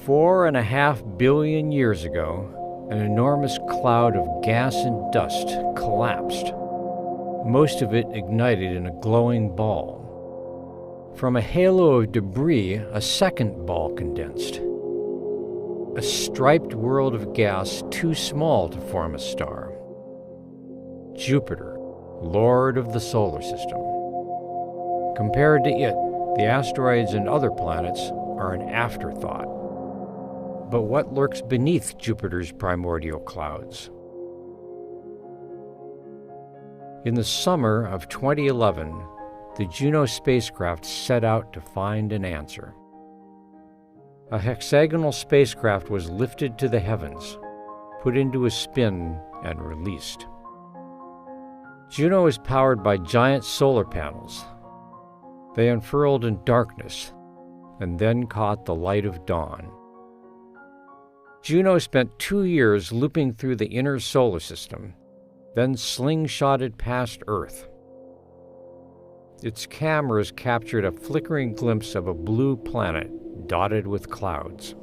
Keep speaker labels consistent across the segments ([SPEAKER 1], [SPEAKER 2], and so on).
[SPEAKER 1] 4.5 billion years ago, an enormous cloud of gas and dust collapsed, most of it ignited in a glowing ball. From a halo of debris, a second ball condensed. A striped world of gas too small to form a star. Jupiter, lord of the solar system. Compared to it, the asteroids and other planets are an afterthought. But what lurks beneath Jupiter's primordial clouds? In the summer of 2011, the Juno spacecraft set out to find an answer. A hexagonal spacecraft was lifted to the heavens, put into a spin, and released. Juno is powered by giant solar panels. They unfurled in darkness and then caught the light of dawn. Juno spent 2 years looping through the inner solar system, then slingshotted past Earth. Its cameras captured a flickering glimpse of a blue planet dotted with clouds.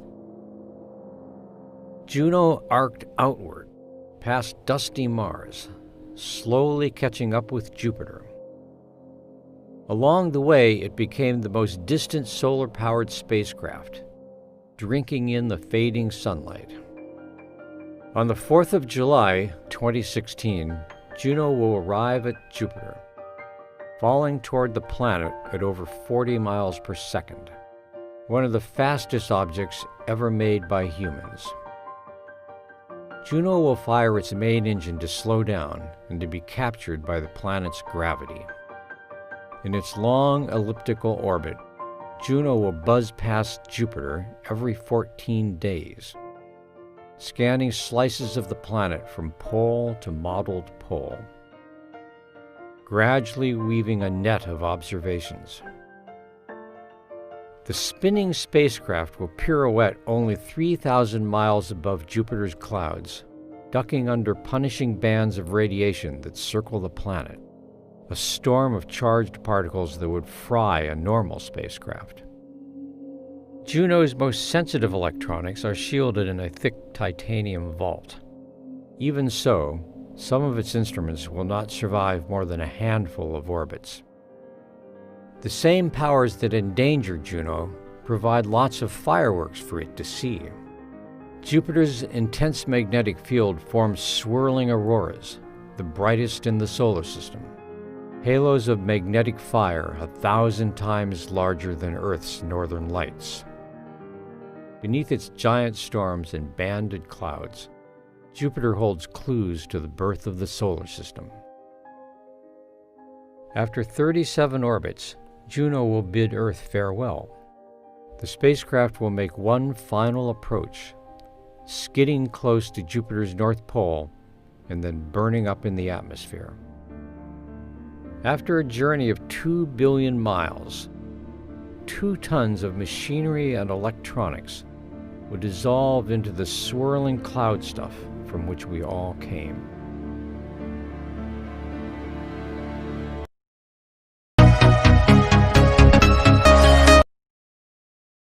[SPEAKER 1] Juno arced outward, past dusty Mars, slowly catching up with Jupiter. Along the way, it became the most distant solar-powered spacecraft, drinking in the fading sunlight. On the 4th of July, 2016, Juno will arrive at Jupiter, falling toward the planet at over 40 miles per second, one of the fastest objects ever made by humans. Juno will fire its main engine to slow down and to be captured by the planet's gravity. In its long elliptical orbit, Juno will buzz past Jupiter every 14 days, scanning slices of the planet from pole to mottled pole, gradually weaving a net of observations. The spinning spacecraft will pirouette only 3,000 miles above Jupiter's clouds, ducking under punishing bands of radiation that circle the planet, a storm of charged particles that would fry a normal spacecraft. Juno's most sensitive electronics are shielded in a thick titanium vault. Even so, some of its instruments will not survive more than a handful of orbits. The same powers that endanger Juno provide lots of fireworks for it to see. Jupiter's intense magnetic field forms swirling auroras, the brightest in the solar system. Halos of magnetic fire 1,000 times larger than Earth's northern lights. Beneath its giant storms and banded clouds, Jupiter holds clues to the birth of the solar system. After 37 orbits, Juno will bid Earth farewell. The spacecraft will make one final approach, skidding close to Jupiter's North Pole and then burning up in the atmosphere. After a journey of 2 billion miles, 2 tons of machinery and electronics would dissolve into the swirling cloud stuff from which we all came.